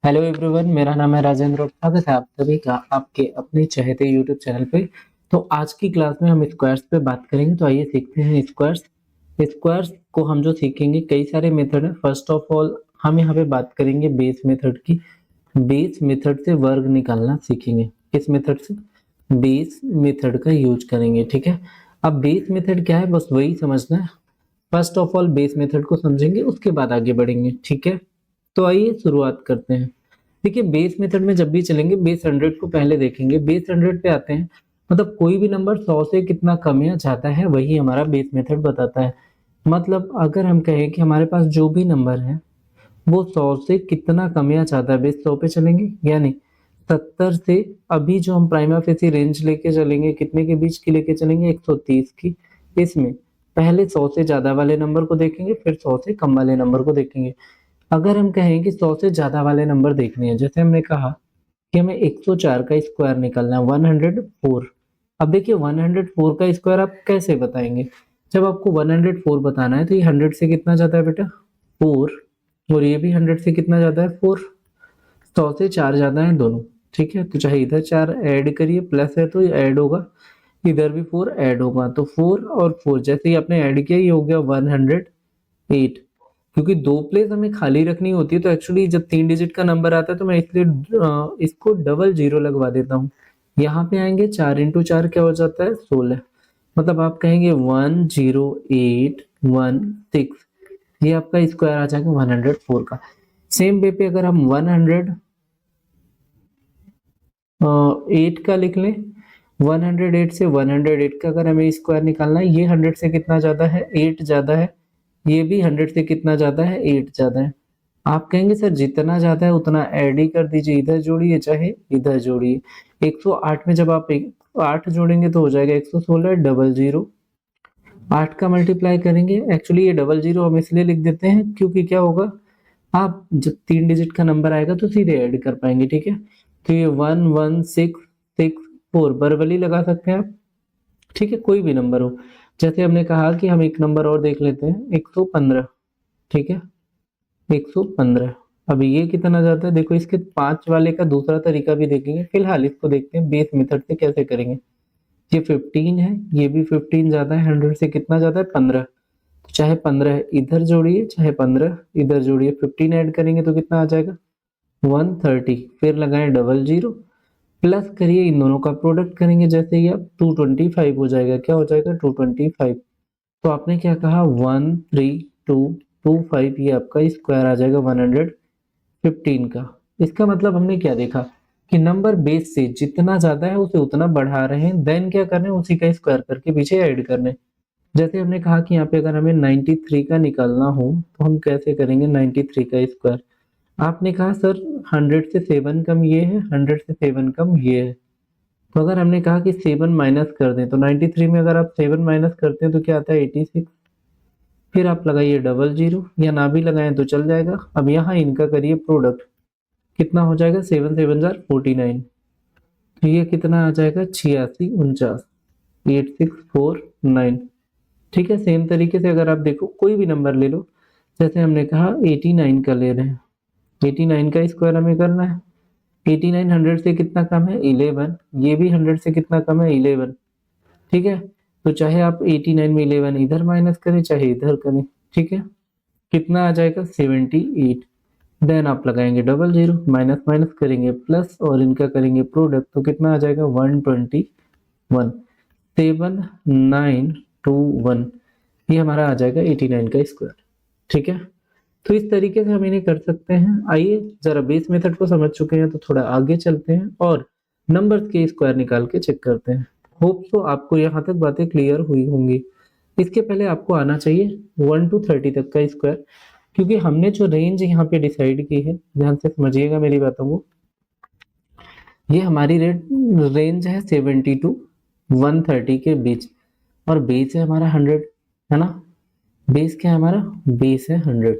Hello everyone, मेरा नाम है राजेंद्र और स्वागत है आप सभी का आपके अपने चहेते यूट्यूब चैनल पे। तो आज की क्लास में हम स्क्वायर्स पे बात करेंगे। तो आइए सीखते हैं स्क्वायर्स। स्क्वायर्स को हम जो सीखेंगे, कई सारे मेथड है। फर्स्ट ऑफ ऑल हम यहाँ पे बात करेंगे बेस मेथड की। बेस मेथड से वर्ग निकालना सीखेंगे। किस मेथड से? बेस मेथड का यूज करेंगे। ठीक है, अब बेस मेथड क्या है बस वही समझना है। First of all base method को समझेंगे, उसके बाद आगे बढ़ेंगे। ठीक है, तो आइए शुरुआत करते हैं। देखिए, बेस मेथड में जब भी चलेंगे बेस 100 को पहले देखेंगे। बेस 100 पे आते हैं, मतलब कोई भी नंबर 100 से कितना कम या ज्यादा है वही हमारा बेस मेथड बताता है। मतलब अगर हम कहें कि हमारे पास जो भी नंबर है वो 100 से कितना कम या ज्यादा है, बेस 100 पे चलेंगे। यानी 70 से अभी जो हम प्राइमा फेसी रेंज लेके चलेंगे, कितने के बीच की लेके चलेंगे? 130 की। इसमें पहले 100 से ज्यादा वाले नंबर को देखेंगे, फिर 100 से कम वाले नंबर को देखेंगे। अगर हम कहें कि 100 से ज्यादा वाले नंबर देखने हैं, जैसे हमने कहा कि हमें 104 का स्क्वायर निकालना है, 104। अब देखिए 104 का स्क्वायर आप कैसे बताएंगे? जब आपको 104 बताना है तो ये 100 से कितना ज्यादा है बेटा? 4। और ये भी 100 से कितना ज्यादा है? 4। 100 से 4 ज्यादा है दोनों। ठीक है, तो चाहे इधर 4 ऐड करिए, प्लस है तो ये ऐड होगा, इधर भी 4 ऐड होगा। तो 4 और 4 जैसे ही आपने ऐड किया ये हो गया 108। क्योंकि दो प्लेस हमें खाली रखनी होती है, तो एक्चुअली जब 3 डिजिट का नंबर आता है तो मैं इसलिए इसको डबल जीरो लगवा देता हूँ। यहाँ पे आएंगे 4 इंटू 4 क्या हो जाता है? 16। मतलब आप कहेंगे 10816, ये आपका स्क्वायर आ जाएगा 104 का। सेम वे पे अगर हम 108 का लिख लें, 108 से 108 का अगर हमें स्क्वायर निकालना है, ये 100 से कितना ज्यादा है? 8 ज्यादा है। ये भी 100 से कितना ज्यादा है? 8 ज्यादा है। आप कहेंगे सर जितना ज्यादा है उतना ऐड ही कर दीजिए, इधर जोड़िए चाहे इधर जोड़िए। 108 में जब आप 8 जोड़ेंगे तो हो जाएगा 116, डबल जीरो। 8 का मल्टीप्लाई करेंगे, एक्चुअली ये डबल जीरो हम इसलिए लिख देते हैं क्योंकि क्या होगा, आप जब 3 डिजिट का नंबर आएगा तो सीधे ऐड कर पाएंगे। ठीक है, तो ये 11664 बरबली लगा सकते हैं आप। ठीक है, कोई भी नंबर हो। जैसे हमने कहा कि हम एक नंबर और देख लेते हैं, 115। ठीक है, 115। अभी ये कितना जाता है? देखो, इसके 5 वाले का दूसरा तरीका भी देखेंगे, फिलहाल इसको देखते हैं बेस मेथड से कैसे करेंगे। ये 15 है, ये भी 15 ज्यादा है, 100 से कितना ज्यादा है? 15। तो चाहे 15 इधर जोड़िए, चाहे 15 इधर जोड़िए, 15 ऐड करेंगे तो कितना आ जाएगा? 130। फिर लगाएं डबल जीरो, प्लस करिए, इन दोनों का प्रोडक्ट करेंगे, जैसे ही आप 225 हो जाएगा। क्या हो जाएगा? 225। तो आपने क्या कहा? 13225, ये आपका स्क्वायर आ जाएगा 115 का। इसका मतलब हमने क्या देखा कि नंबर बेस से जितना ज्यादा है उसे उतना बढ़ा रहे हैं, देन क्या कर रहे हैं? उसी का स्क्वायर करके पीछे ऐड करने। जैसे हमने कहा कि यहाँ पे अगर हमें 93 का निकालना हो तो हम कैसे करेंगे 93 का स्क्वायर? आपने कहा सर 100 से 7 कम ये है, 100 से 7 कम ये है। तो अगर हमने कहा कि 7 माइनस कर दें, तो 93 में अगर आप 7 माइनस करते हैं तो क्या आता है? 86। फिर आप लगाइए डबल जीरो, या ना भी लगाएं तो चल जाएगा। अब यहाँ इनका करिए प्रोडक्ट, कितना हो जाएगा? 7 7 जार 49। तो ये कितना आ जाएगा? 8649, 8649। ठीक है, सेम तरीके से अगर आप देखो कोई भी नंबर ले लो, जैसे हमने कहा 89 का ले रहे हैं, 89 का स्क्वायर हमें करना है। 89 100 से कितना कम है? 11। ये भी 100 से कितना कम है? 11। ठीक है, तो चाहे आप 89 में 11 इधर माइनस करें चाहे इधर करें। ठीक है, कितना आ जाएगा? 78। देन आप लगाएंगे डबल जीरो, माइनस माइनस करेंगे प्लस, और इनका करेंगे प्रोडक्ट, तो कितना आ जाएगा? 121। 7921, ये हमारा आ जाएगा 89 का स्क्वायर। ठीक है, तो इस तरीके से हम इन्हें कर सकते हैं। आइए जरा बेस मेथड को समझ चुके हैं तो थोड़ा आगे चलते हैं और नंबर्स के स्क्वायर निकाल के चेक करते हैं। होप सो आपको यहाँ तक बातें क्लियर हुई होंगी। इसके पहले आपको आना चाहिए 1 to 30 तक का स्क्वायर, क्योंकि हमने जो रेंज यहाँ पे डिसाइड की है, ध्यान से समझिएगा मेरी बातों को। ये हमारी रेंज है 70 to 130 के बीच, और बेस है हमारा 100, है ना? बेस क्या है हमारा? बेस है 100।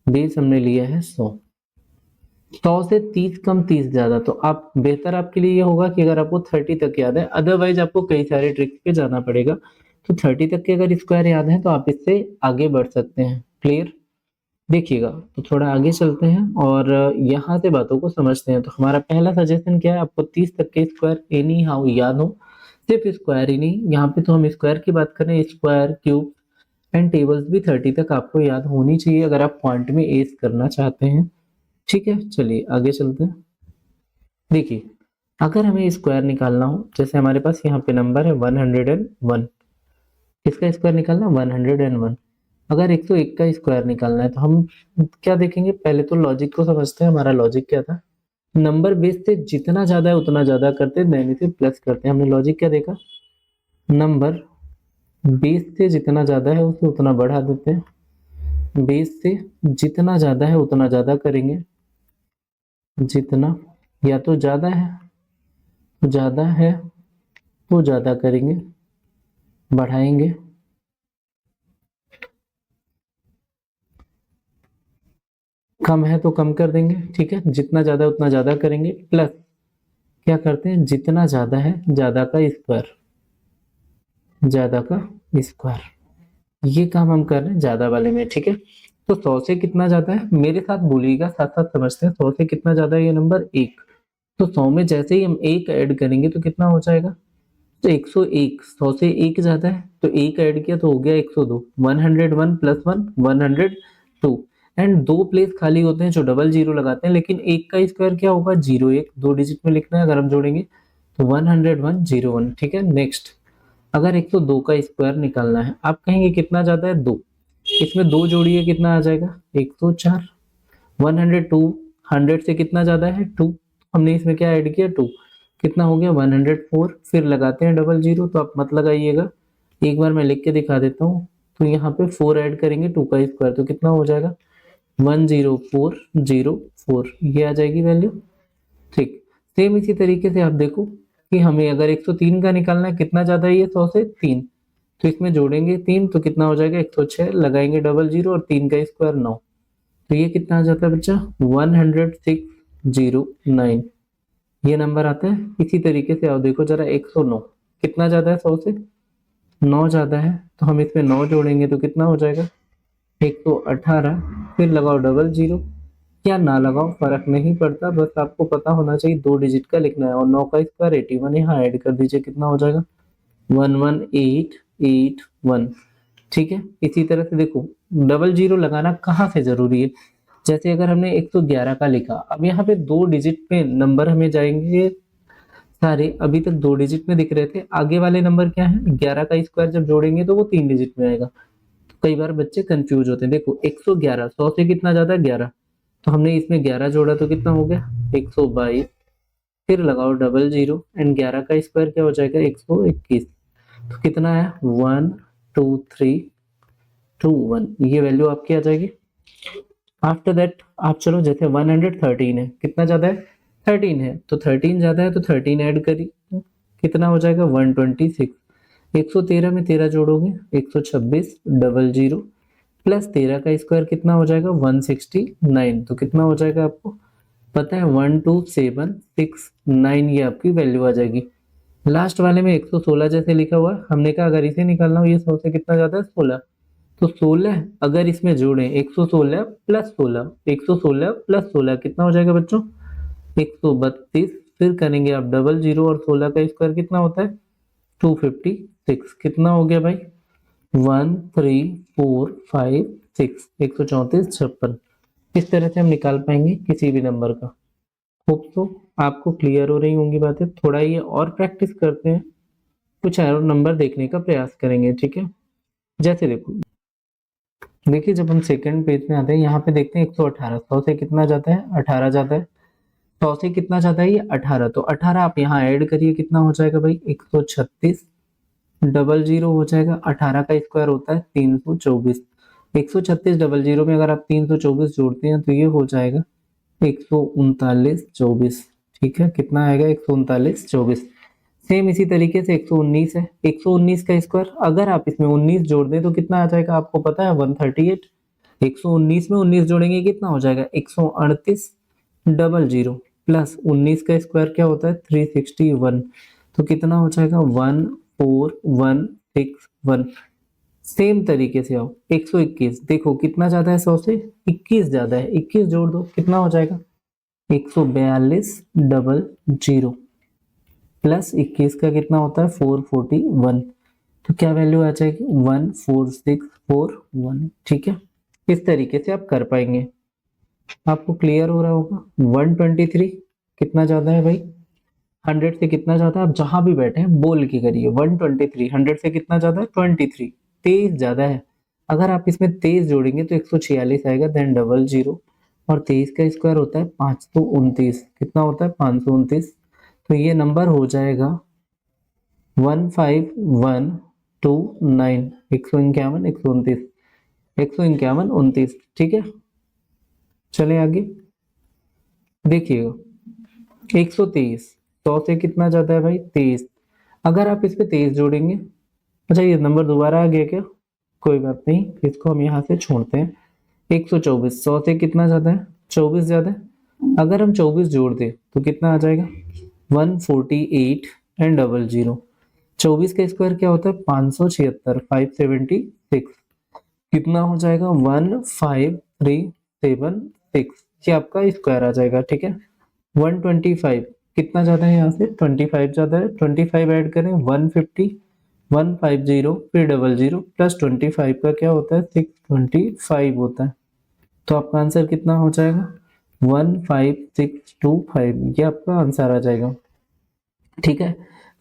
बेस हमने लिया है 100। 100 से 30 कम 30 ज्यादा, तो आप बेहतर आपके लिए ये होगा कि अगर आपको 30 तक याद है, अदरवाइज आपको कई सारे ट्रिक्स पे जाना पड़ेगा। तो 30 तक के अगर स्क्वायर याद है तो आप इससे आगे बढ़ सकते हैं। क्लियर? देखिएगा, तो थोड़ा आगे चलते हैं और यहाँ से बातों को समझते हैं। तो हमारा पहला सजेशन क्या है, आपको 30 तक के स्क्वायर एनी हाउ याद हो, सिर्फ स्क्वायर ही नहीं, यहाँ पे तो हम स्क्वायर की बात कर रहे हैं, स्क्वायर, क्यूब एंड टेबल्स भी 30 तक आपको याद होनी चाहिए अगर आप क्वांट में एज करना चाहते हैं। ठीक है, चलिए आगे चलते हैं। देखिए, अगर हमें स्क्वायर निकालना हो, जैसे हमारे पास यहाँ पे नंबर है 101, इसका स्क्वायर निकालना 101। अगर 101 का स्क्वायर निकालना है तो हम क्या देखेंगे, पहले तो लॉजिक को समझते हैं। हमारा लॉजिक क्या था, नंबर बेस से जितना ज्यादा है उतना ज्यादा करते हैं, देन इसे प्लस करते हैं। हमने लॉजिक क्या देखा, नंबर बेस से जितना ज्यादा है उसे उतना बढ़ा देते हैं, बेस से जितना ज्यादा है उतना ज्यादा करेंगे, जितना या तो ज्यादा है तो ज्यादा करेंगे, बढ़ाएंगे, कम है तो कम कर देंगे। ठीक है, जितना ज्यादा उतना ज्यादा करेंगे, प्लस क्या करते हैं, जितना ज्यादा है ज्यादा का स्क्वायर, ज्यादा का स्क्वायर, ये काम हम कर रहे हैं ज्यादा वाले में। ठीक है, तो 100 से कितना ज्यादा है, मेरे साथ बोलिएगा, साथ साथ समझते हैं। 100 से कितना ज्यादा है, ये नंबर 1। तो 100 में जैसे ही हम 1 ऐड करेंगे तो कितना हो जाएगा, तो 101। 100 से 1 ज्यादा है तो 1 ऐड किया तो हो गया 102। 101 प्लस 1 102, एंड दो प्लेस खाली होते हैं जो डबल जीरो लगाते हैं, लेकिन एक का स्क्वायर क्या होगा, 01, दो डिजिट में लिखना है अगर हम जोड़ेंगे तो 101 01। ठीक है, नेक्स्ट, अगर 102 का स्क्वायर निकालना है, आप कहेंगे कितना ज्यादा है, 2। इसमें 2 जोड़िए कितना आ जाएगा, 104। 102, 100 से कितना ज्यादा है, 2। हमने इसमें क्या ऐड किया, 2, कितना हो गया 104। फिर लगाते हैं डबल जीरो, तो आप मत लगाइएगा, एक बार मैं लिख के दिखा देता हूँ। तो यहाँ पे 4 ऐड करेंगे 2 का स्क्वायर, तो कितना हो जाएगा 10404, ये आ जाएगी वैल्यू। ठीक, सेम इसी तरीके से आप देखो कि हमें अगर 103 का निकालना है, कितना ज्यादा है ये 100 से, 3। तो इसमें जोड़ेंगे 3 तो कितना हो जाएगा 106, लगाएंगे डबल जीरो और 3 का स्क्वायर 9। तो ये कितना आ जाता है बच्चा, 10609, ये नंबर आता है। इसी तरीके से आप देखो जरा, 109 कितना ज्यादा है 100 से, 9 ज्यादा है, तो हम इसमें 9 जोड़ेंगे तो कितना हो जाएगा 118। फिर लगाओ डबल जीरो या ना लगाओ, फर्क नहीं पड़ता, बस आपको पता होना चाहिए 2 डिजिट का लिखना है। और 9 का स्क्वायर 81, यहाँ ऐड कर दीजिए, कितना हो जाएगा 11881। ठीक है, इसी तरह से देखो, डबल जीरो लगाना कहाँ से जरूरी है, जैसे अगर हमने 111 का लिखा, अब यहाँ पे 2 डिजिट पे नंबर हमें जाएंगे सारे, अभी तक 2 डिजिट में दिख रहे थे, आगे वाले नंबर क्या है, 11 का स्क्वायर जब जोड़ेंगे तो वो 3 डिजिट में आएगा। तो कई बार बच्चे कंफ्यूज होते हैं। देखो 111, 100 से कितना ज्यादा है 11, तो हमने इसमें 11 जोड़ा तो कितना हो गया 122। फिर लगाओ डबल जीरो एंड 11 का स्क्वायर क्या हो जाएगा 121। तो कितना है 12321, ये वैल्यू आपकी आ जाएगी। आफ्टर दैट आप चलो, जैसे 113 है, कितना ज्यादा है 13 है, तो 13 ज्यादा है तो 13 ऐड करिए, कितना हो जाएगा 126। 113 में 13 जोड़ोगे 126, डबल जीरो प्लस 13 का स्क्वायर कितना हो जाएगा 169। तो कितना हो जाएगा आपको पता है 12769, ये आपकी वैल्यू आ जाएगी। लास्ट वाले में 116 जैसे लिखा हुआ है, हमने कहा अगर इसे निकालना हो, ये 100 से कितना ज्यादा है 16, तो 16 अगर इसमें जोड़े 116 प्लस 16, 116 प्लस 16 कितना हो जाएगा बच्चों 132। फिर करेंगे आप डबल जीरो और 16 का स्क्वायर कितना होता है 256, कितना हो गया भाई 13456, 134 56। इस तरह से हम निकाल पाएंगे किसी भी नंबर का। होप तो आपको क्लियर हो रही होंगी बातें। थोड़ा ये और प्रैक्टिस करते हैं, कुछ और नंबर देखने का प्रयास करेंगे। ठीक है, जैसे देखो, देखिए जब हम सेकंड पेज में आते हैं, यहाँ पे देखते हैं 118, 100 से कितना जाता है 18 जाता है, 100 से कितना जाता है ये 18, तो 18 आप यहाँ ऐड करिए, कितना हो जाएगा भाई 136, डबल जीरो हो जाएगा, 18 का स्क्वायर होता है 324। 136 डबल जीरो में अगर आप 324 जोड़ते हैं तो ये हो जाएगा 13924। ठीक है, कितना आएगा 13924। सेम इसी तरीके से 119 है, 119 का स्क्वायर अगर आप इसमें 19 जोड़ दें तो कितना आ जाएगा आपको पता है 138। 119 में 19 जोड़ेंगे कितना हो जाएगा 138, डबल जीरो प्लस 19 का स्क्वायर क्या होता है 361, तो कितना हो जाएगा 14161। सेम तरीके से आओ 121, देखो कितना ज्यादा है 100 से, 21 ज्यादा है, 21 जोड़ दो कितना हो जाएगा 142 डबल जीरो प्लस 21 का कितना होता है 441, तो क्या वैल्यू आ जाएगी 14641। ठीक है, इस तरीके से आप कर पाएंगे। आपको क्लियर हो रहा होगा। 123 कितना ज्यादा है भाई 100 से, कितना ज्यादा है, आप जहां भी बैठे हैं बोल के करिए 123 100 से कितना ज्यादा है 23, 23 ज्यादा है। अगर आप इसमें 23 जोड़ेंगे तो 146 आएगा, देन डबल जीरो, और 23 का स्क्वायर होता है 529, कितना होता है 529, तो ये नंबर हो जाएगा 15129, 151 129, 151 29। ठीक है, चले आगे देखिएगा 123, 100 से कितना जाता है भाई 23, अगर आप इस पे 23 जोड़ेंगे, अच्छा ये नंबर दोबारा आ गया क्या, कोई बात नहीं, इसको हम यहाँ से छोड़ते हैं। 124, 100 से कितना ज्यादा है 24 ज्यादा है, अगर हम 24 जोड़ दें तो कितना आ जाएगा 148 एंड डबल जीरो, 24 का स्क्वायर क्या होता है 576, 576, कितना हो जाएगा 15376, ये आपका स्क्वायर आ जाएगा। ठीक है, 125 कितना ज्यादा है यहाँ से 25 ज्यादा है, 25 ऐड करें 150, 150 फिर डबल जीरो प्लस 25 का क्या होता है 625 होता है, तो आपका आंसर कितना हो जाएगा 15625, ये आपका आंसर आ जाएगा। ठीक है,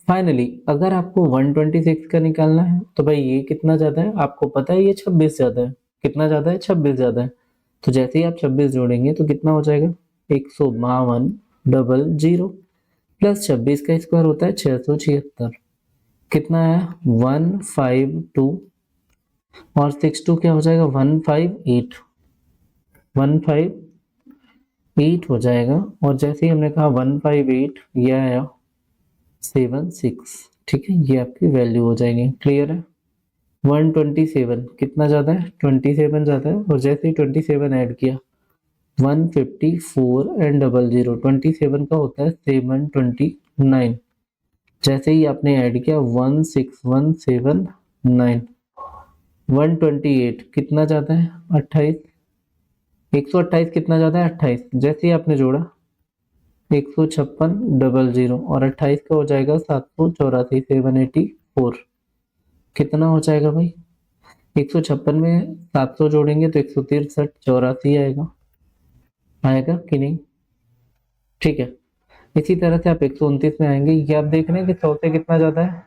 फाइनली अगर आपको 126 का निकालना है तो भाई ये कितना ज्यादा है, आपको पता है ये 26 ज्यादा है, कितना ज्यादा है 26 ज्यादा है, तो जैसे ही आप 26 जोड़ेंगे तो कितना हो जाएगा 152 डबल जीरो प्लस 26 का स्क्वायर होता है 676, कितना है 152, और 62 क्या हो जाएगा 158, 158 हो जाएगा, और जैसे ही हमने कहा 158 ये आया 76। ठीक है, ये आपकी वैल्यू हो जाएगी। क्लियर है, 127 कितना ज्यादा है 27 ज्यादा है, और जैसे ही 27 ऐड किया 154 एंड डबल जीरो, 27 का होता है 729, जैसे ही आपने ऐड किया 16179, 128 कितना ज्यादा है 28, 128 कितना ज्यादा है 28, जैसे ही आपने जोड़ा 156 डबल जीरो, और 28 का हो जाएगा 784, 784, कितना हो जाएगा भाई 156 में 700 जोड़ेंगे तो 163 84 आएगा, आएगा कि नहीं। ठीक है, इसी तरह से आप 129 में आएंगे, ये आप देख रहे हैं कि 100 से कितना ज्यादा है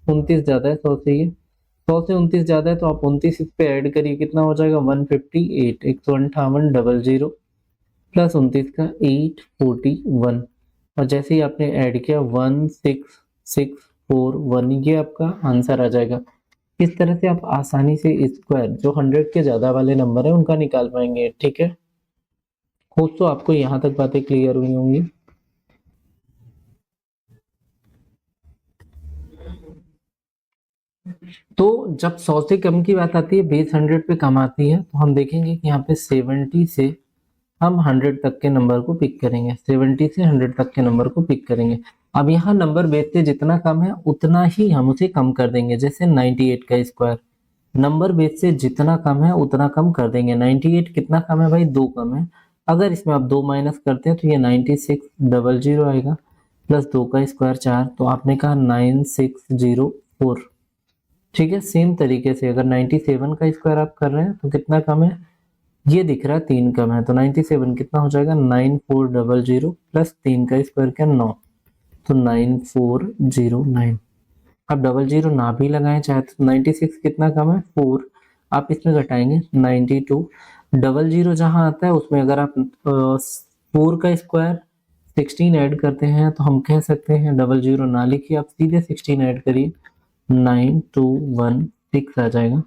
29 ज्यादा है 100 से, ये 100 से 29 ज्यादा है, तो आप 29 इस पे ऐड करिए कितना हो जाएगा 158, 158 डबल जीरो प्लस 29 का 841, और जैसे ही आपने ऐड किया 16641, ये आपका आंसर आ जाएगा। इस तरह से आप आसानी से स्क्वायर जो 100 के ज्यादा वाले नंबर है उनका निकाल पाएंगे। ठीक है, होप तो आपको यहाँ तक बातें क्लियर हुई होंगी। तो जब 100 से कम की बात आती है, बेस 100 पे कम आती है, तो हम देखेंगे कि यहाँ पे 70 से हम 100 तक के नंबर को पिक करेंगे, 70 से 100 तक के नंबर को पिक करेंगे। अब यहाँ नंबर बेस से जितना कम है उतना ही हम उसे कम कर देंगे, जैसे 98 का स्क्वायर नंबर बेस से जितना कम है उतना कम कर देंगे। 98 कितना कम है भाई 2 कम है, अगर इसमें आप 2 माइनस करते हैं तो ये 96 डबल जीरो आएगा, प्लस 2 का स्क्वायर 4, तो आपने कहा 9604। ठीक है, सेम तरीके से अगर 97 का स्क्वायर आप कर रहे हैं तो कितना कम है, ये दिख रहा है 3 कम है, तो 97 कितना हो जाएगा 9400 प्लस 3 का स्क्वायर क्या 9, तो 9409। अब डबल जीरो ना भी लगाएं चाहे तो 96 कितना कम है 4, आप इसमें घटाएंगे 92, डबल जीरो जहां आता है उसमें अगर आप 4 का स्क्वायर 16 ऐड करते हैं तो हम कह सकते हैं डबल जीरो ना लिखिए, आप सीधे 16 ऐड करिए 9216 आ जाएगा।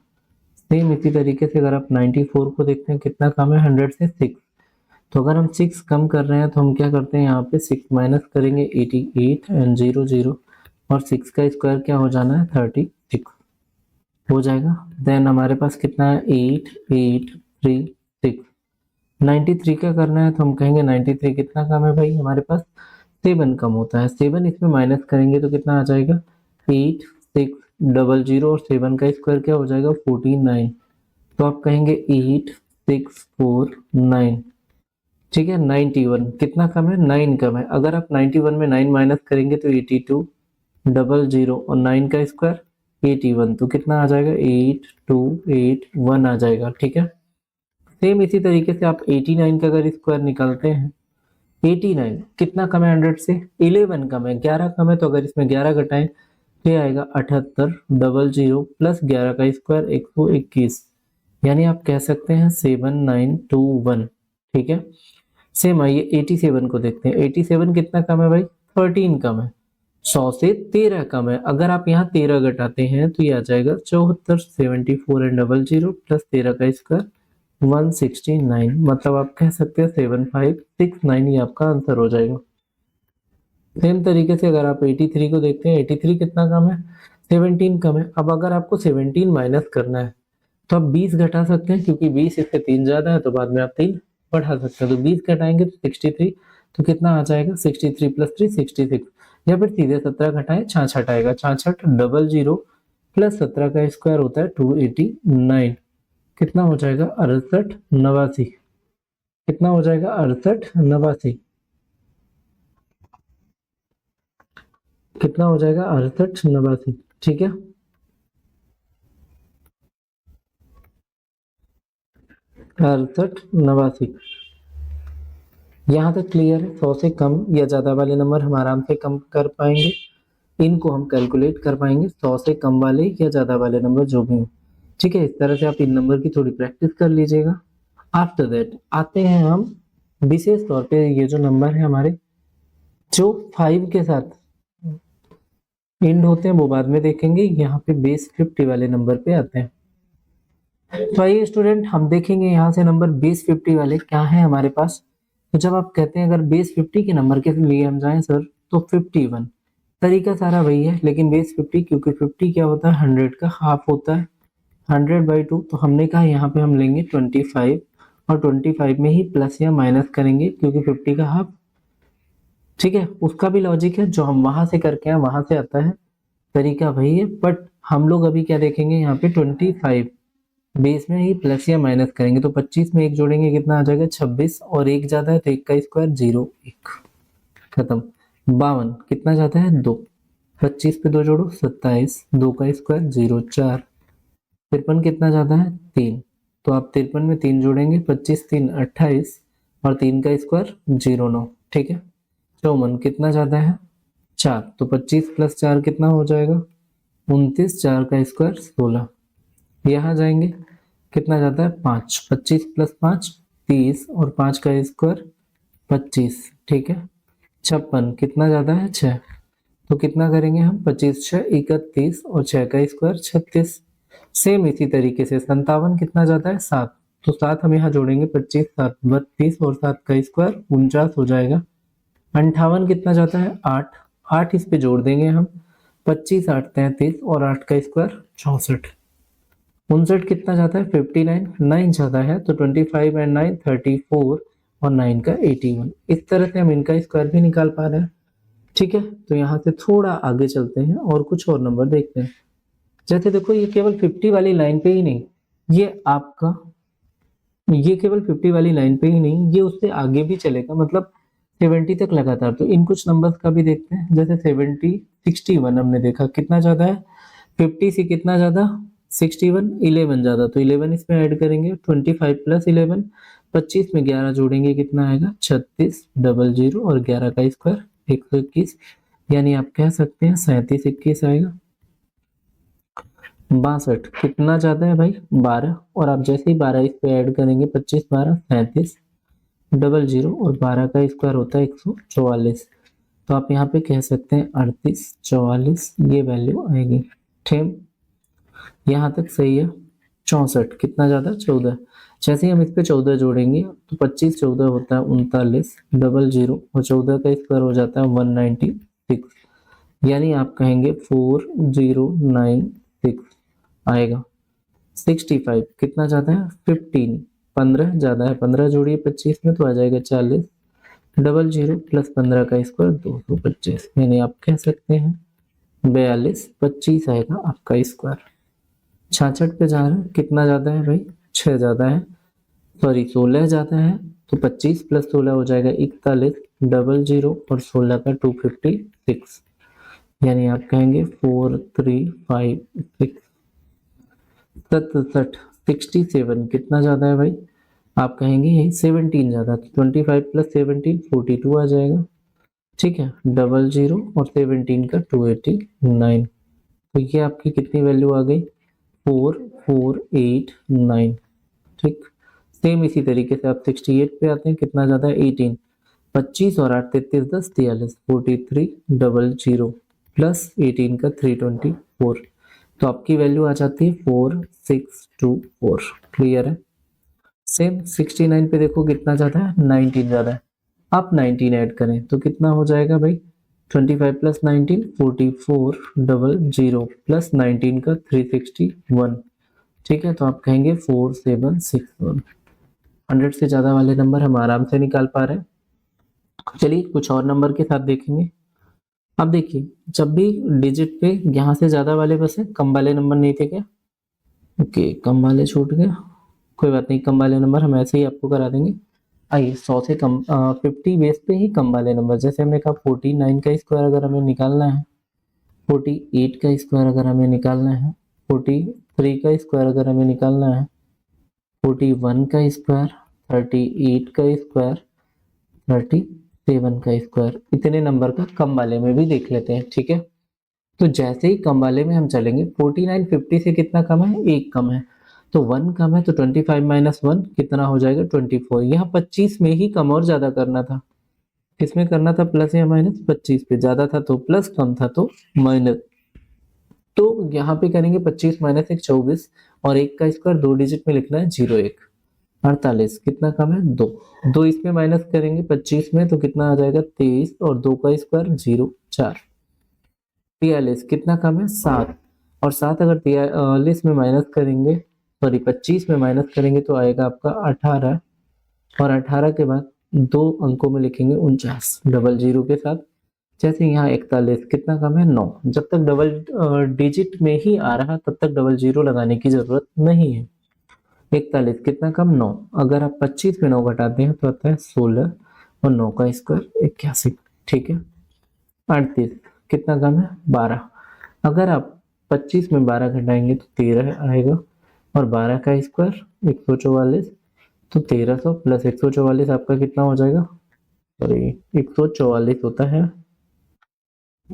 सेम इसी तरीके से अगर आप 94 को देखते हैं कितना कम है 100 से 6, तो अगर हम 6 कम कर रहे हैं तो हम क्या करते हैं यहाँ पे 6 माइनस करेंगे 88 एंड 00, और 6 का स्क्वायर क्या हो जाना है 36 हो जाएगा। देन हमारे पास कितना है 8836, 93 का करना है तो हम कहेंगे 93 कितना कम है भाई हमारे पास 7 कम होता है, 7 इसमें माइनस करेंगे तो कितना आ जाएगा 86 00 और 7 का स्क्वायर क्या हो जाएगा 49। तो आप कहेंगे 8649। ठीक है, 91 कितना कम है 9 कम है। अगर आप 91 में 9 माइनस करेंगे तो 82, 00 और 9 का स्क्वायर 81, तो कितना आ जाएगा 8281 आ जाएगा। ठीक है, सेम इसी तरीके से आप 89 का अगर स्क्वायर निकालते हैं, 89 कितना कम है 100 से 11 कम है, 11 कम है, तो अगर इसमें 11 घटाएं तो ये आएगा 78, 00 प्लस 11 का स्क्वायर 121, यानी आप कह सकते हैं 7921। ठीक है, सेम आइए 87 को देखते हैं। 87 कितना कम है भाई 13 कम है, 100 से 13 कम है। अगर आप यहाँ 13 घटाते हैं तो ये आ जाएगा 74, 74 एंड 00 प्लस 13 का स्क्वायर 169, मतलब आप कह सकते हैं 7569, ये आपका आंसर हो जाएगा। सेम तरीके से अगर आप 83 को देखते हैं, 83 कितना कम है 17 कम है। अब अगर आपको 17 माइनस करना है तो आप 20 घटा सकते हैं, क्योंकि 20 इससे 3 ज्यादा है तो बाद में आप 3 बढ़ा सकते हैं। तो 20 घटाएंगे तो 63, तो कितना आ जाएगा 63 प्लस 3 66, या फिर सीधे 17 घटाएं 66 आएगा 66, 00 प्लस 17 का स्क्वायर होता है 289, कितना हो जाएगा 68 89, कितना हो जाएगा 68 89, कितना हो जाएगा 68 89। ठीक है, अड़सठ नवासी, यहाँ तक क्लियर है। 100 से कम या ज्यादा वाले नंबर हम आराम से कम कर पाएंगे, इनको हम कैलकुलेट कर पाएंगे, 100 से कम वाले या ज्यादा वाले नंबर जो भी हो। ठीक है, इस तरह से आप इन नंबर की थोड़ी प्रैक्टिस कर लीजिएगा। आफ्टर दैट आते हैं हम विशेष तौर पे ये जो नंबर है हमारे जो 5 के साथ एंड होते हैं वो बाद में देखेंगे, यहाँ पे बेस 50 वाले नंबर पे आते हैं। तो आइए स्टूडेंट हम देखेंगे यहाँ से नंबर बेस 50 वाले क्या है हमारे पास। तो जब आप कहते हैं अगर बेस 50 के नंबर के लिए हम जाएं सर तो 51, तरीका सारा वही है, लेकिन बेस 50 क्योंकि 50 क्या होता है 100 का हाफ होता है, 100/2, तो हमने कहा यहाँ पे हम लेंगे 25 और 25 में ही प्लस या माइनस करेंगे क्योंकि 50 का हाफ। ठीक है, उसका भी लॉजिक है, जो हम वहां से करके आए वहां से आता है, तरीका वही है, बट हम लोग अभी क्या देखेंगे यहाँ पे 25 बेस में ही प्लस या माइनस करेंगे, तो 25 में एक जोड़ेंगे कितना आ जाएगा 26, और एक ज्यादा है तो एक का स्क्वायर 0 1 खत्म। 52 कितना जाता है 2, 25 पे 2 जोड़ो 27, 2 का स्क्वायर 0 4, 53 कितना जाता है 3, तो आप 53 में 3 जोड़ेंगे 25 3 28 और 3 का स्क्वायर 0 9। ठीक है, 54 कितना जाता है 4, तो 25 प्लस 4 कितना हो जाएगा 29, 4 का स्क्वायर 16, यहाँ जाएंगे कितना जाता है 5, 25 प्लस 5 30 और 5 का स्क्वायर 25। ठीक है, 56 कितना जाता है 6, तो कितना करेंगे हम 25 6 31 और 6 का स्क्वायर 36। सेम इसी तरीके से 57 कितना जाता है 7, तो 7 हम यहाँ जोड़ेंगे 25 7 32 और 7 का स्क्वायर 49 हो जाएगा। 58 कितना जाता है 8, 8 इस पे जोड़ देंगे हम 25 8 33 और 8 का स्क्वायर 64। 59 कितना जाता है 59, 9 जाता है तो 25 एंड 9 34 और 9 का 81। इस तरह से हम इनका स्क्वायर भी निकाल पा रहे हैं। ठीक है, तो यहाँ से थोड़ा आगे चलते हैं और कुछ और नंबर देखते हैं। जैसे देखो ये केवल 50 वाली लाइन पे ही नहीं, ये आपका ये केवल 50 वाली लाइन पे ही नहीं, ये उससे आगे भी चलेगा, मतलब 70 तक लगातार। तो इन कुछ नंबर्स का भी देखते हैं, जैसे 70 61 हमने देखा कितना ज्यादा है 50 से कितना ज्यादा 61 11 ज्यादा, तो 11 इसमें ऐड करेंगे 25 प्लस 11 25 में 11 जोड़ेंगे कितना आएगा 36 00 और 11 का स्क्वायर 121, यानी आप कह सकते हैं 37 21 आएगा। 62 कितना ज्यादा है भाई 12, और आप जैसे ही 12 इस पे ऐड करेंगे 25 12 37 00 और 12 का स्क्वायर होता है 144, तो आप यहाँ पे कह सकते हैं 38 44 ये वैल्यू आएगी। ठीक, यहाँ तक सही है। 64 कितना ज्यादा 14, जैसे ही हम इस पे 14 जोड़ेंगे तो 25 14 होता है 39 00 और 14 का स्क्वायर हो जाता है 196, यानी आप कहेंगे 4096 आएगा। 65 कितना जाता है 15 15 ज्यादा है 15 जोड़िए 25 में तो आ जाएगा 40 00 प्लस 15 का स्क्वायर 225, यानी आप कह सकते हैं 42, 25 आएगा आपका स्क्वायर। 66 पे जा रहे हैं, कितना ज्यादा है भाई, 6 ज्यादा है, सॉरी 16 ज्यादा है, तो 25 प्लस 16 हो जाएगा 41, डबल जीरो और 16 का 256, यानी आप कहेंगे 4356। 67 कितना ज्यादा है भाई, आप कहेंगे यही 17 ज्यादा, तो 25 प्लस 17 42 आ जाएगा, ठीक है, डबल जीरो और 17 का 289, तो ये आपकी कितनी वैल्यू आ गई, 4489, ठीक। सेम इसी तरीके से आप 68 पे आते हैं, कितना ज्यादा है 18, 25 और 8 33 10 43, 4300 प्लस 18 का 324, तो आपकी वैल्यू आ जाती है 4624। क्लियर है। सेम 69 पे देखो कितना ज्यादा है, 19 ज्यादा है, आप 19 ऐड करें तो कितना हो जाएगा भाई, 25 प्लस 19 4400 प्लस 19 का 361, ठीक है, तो आप कहेंगे 4761। 100 से ज्यादा वाले नंबर हम आराम से निकाल पा रहे हैं। चलिए कुछ और नंबर के साथ देखेंगे। अब देखिए, जब भी डिजिट पे यहाँ से ज्यादा वाले बसे, कम वाले नंबर नहीं थे क्या, ओके कम वाले छूट गए, कोई बात नहीं, कम वाले नंबर हम ऐसे ही आपको करा देंगे। आइए 100 से कम 50 बेस पे ही कम वाले नंबर, जैसे हमने कहा 49 का स्क्वायर अगर हमें निकालना है, 48 का स्क्वायर अगर हमें निकालना है, 43 का स्क्वायर अगर हमें निकालना है, 41 का स्क्वायर, 38 का स्क्वायर, 37 का स्क्वायर, इतने नंबर का कम वाले में भी देख लेते हैं, ठीक है। तो जैसे ही कम वाले में हम चलेंगे, 49 50 से कितना कम है, एक कम है, तो 1 कम है, तो 25 माइनस 1 कितना हो जाएगा 24। यहाँ 25 में ही कम और ज्यादा करना था, किसमें करना था, प्लस या माइनस, 25 पे, ज्यादा था तो प्लस, कम था तो माइनस, तो यहाँ पे करेंगे 25 माइनस 1 24, और एक का स्क्वायर दो डिजिट में लिखना है 01, 48 कितना कम है, दो, दो इसमें माइनस करेंगे 25 में तो कितना आ जाएगा 23, और दो का स्क्वायर 0 4, 43 कितना कम है 7, और 7 अगर 43 में माइनस करेंगे, सॉरी 25 में माइनस करेंगे तो आएगा आपका 18, और 18 के बाद दो अंकों में लिखेंगे 49 डबल जीरो के साथ, जैसे यहाँ 41 कितना कम है 9, जब तक डबल डिजिट में ही आ रहा तब तक डबल जीरो लगाने की जरूरत नहीं है। 41 कितना कम 9, अगर आप 25 में 9 घटाते हैं तो आता है 16, और 9 का स्क्वायर 81, ठीक है। 38 कितना कम है 12, अगर आप 25 में 12 घटाएंगे तो 13 आएगा, और 12 का स्क्वायर 144, तो 1300 प्लस 144 आपका कितना हो जाएगा, सॉरी 144 होता है,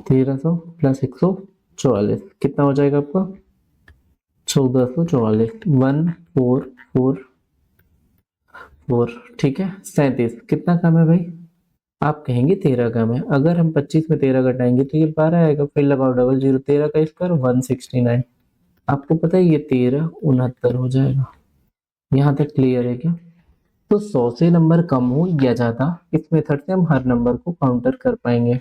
1300 प्लस 144 कितना हो जाएगा आपका 1444, 1444, ठीक है। 37 कितना कम है भाई, आप कहेंगे 13 कम है, अगर हम 25 में 13 घटाएंगे तो ये 12 आएगा, फिर लगाओ डबल जीरो, 13 का स्क्वायर 169, आपको पता है ये 13 69 हो जाएगा। यहाँ तक क्लियर है क्या। तो 100 से नंबर कम हो या ज्यादा, इस मेथड से हम हर नंबर को काउंटर कर पाएंगे।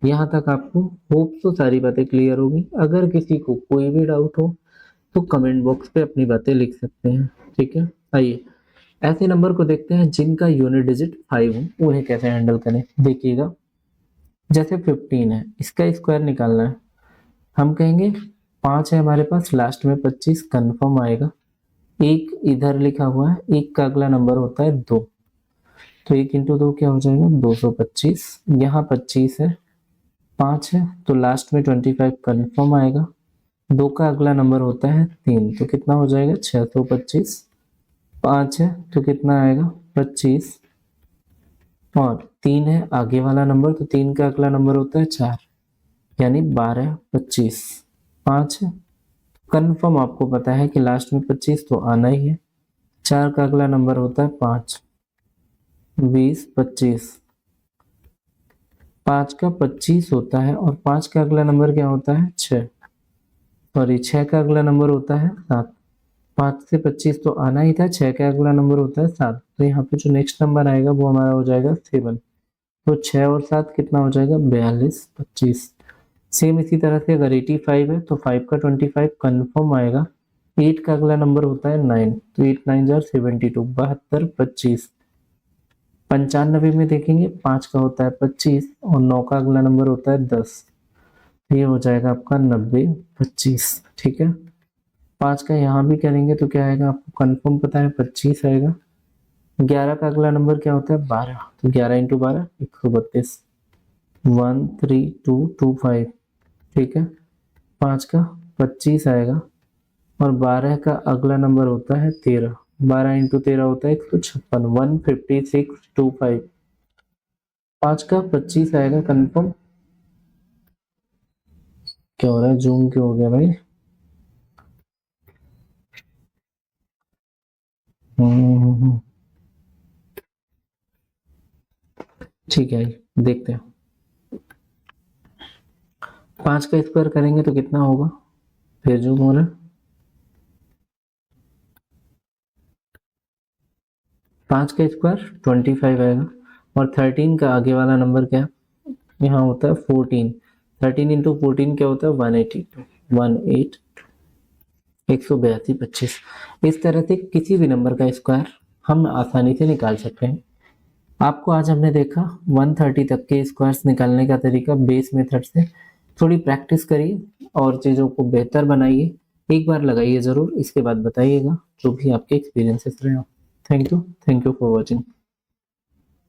यहाँ तक आपको होप तो सारी बातें क्लियर होगी। अगर किसी को कोई भी डाउट हो तो कमेंट बॉक्स पे अपनी बातें लिख सकते हैं, ठीक है। आइए ऐसे नंबर को देखते हैं जिनका यूनिट डिजिट 5 हो, उन्हें कैसे हैंडल करें। देखिएगा जैसे 15 है, इसका स्क्वायर निकालना है, हम कहेंगे 5 है हमारे पास, लास्ट में 25 कंफर्म आएगा, एक इधर लिखा हुआ है, एक का अगला नंबर होता है 2, तो 1 इंटू 2 क्या हो जाएगा 225, यहाँ 25 है, 5 है तो लास्ट में 25 कंफर्म आएगा, 2 का अगला नंबर होता है 3, तो कितना हो जाएगा 625, 5 है तो कितना आएगा 25, और 3 है आगे वाला नंबर, तो 3 का अगला नंबर होता है 4, यानी 12 25, 5 है कंफर्म, आपको पता है कि लास्ट में 25 तो आना ही है, 4 का अगला नंबर होता है 5, 20 25, 5 का 25 होता है, और 5 का अगला नंबर क्या होता है 6, सॉरी 6 का अगला नंबर होता है 7, 5 से 25 तो आना ही था, 6 का अगला नंबर होता है 7, तो यहाँ पे जो नेक्स्ट नंबर आएगा वो हमारा हो जाएगा 7, तो 6 और 7 कितना हो जाएगा 42 25। सेम इसी तरह से अगर 85 है तो 5 का 25 कंफर्म आएगा, 8 का अगला नंबर होता है 9, तो 8 9 जार 72, 72 25। 95 में देखेंगे 5 का होता है 25, और 9 का अगला नंबर होता है 10, ये हो जाएगा आपका 90 25। ठीक है, 5 का यहाँ भी करेंगे तो क्या आएगा आपको कंफर्म पता है 25 आएगा। 11 का अगला नंबर क्या होता है 12, तो 11 इंटू 12 132 13225। ठीक है, 5 का 25 आएगा और 12 का अगला नंबर होता है 13, 12 इंटू 13 होता है 156 15625। 5 का 25 आएगा कंफर्म। क्या हो रहा है, जूम क्यों हो गया भाई? हम्म, ठीक है, देखते हैं। 5 का स्क्वायर करेंगे तो कितना होगा, फिर जूम हो रहा है। 5 का स्क्वायर 25 आएगा और 13 का आगे वाला नंबर क्या है, यहाँ होता है 14। 13 इंटू 14 क्या होता है 182 182 इस तरह से किसी भी नंबर का स्क्वायर हम आसानी से निकाल सकते हैं। आपको आज हमने देखा 130 तक के स्क्वायर्स निकालने का तरीका बेस मेथड से। थोड़ी प्रैक्टिस करिए और चीज़ों को बेहतर बनाइए। एक बार लगाइए ज़रूर, इसके बाद बताइएगा जो भी आपके एक्सपीरियंसेस रहे हो। Thank you for watching.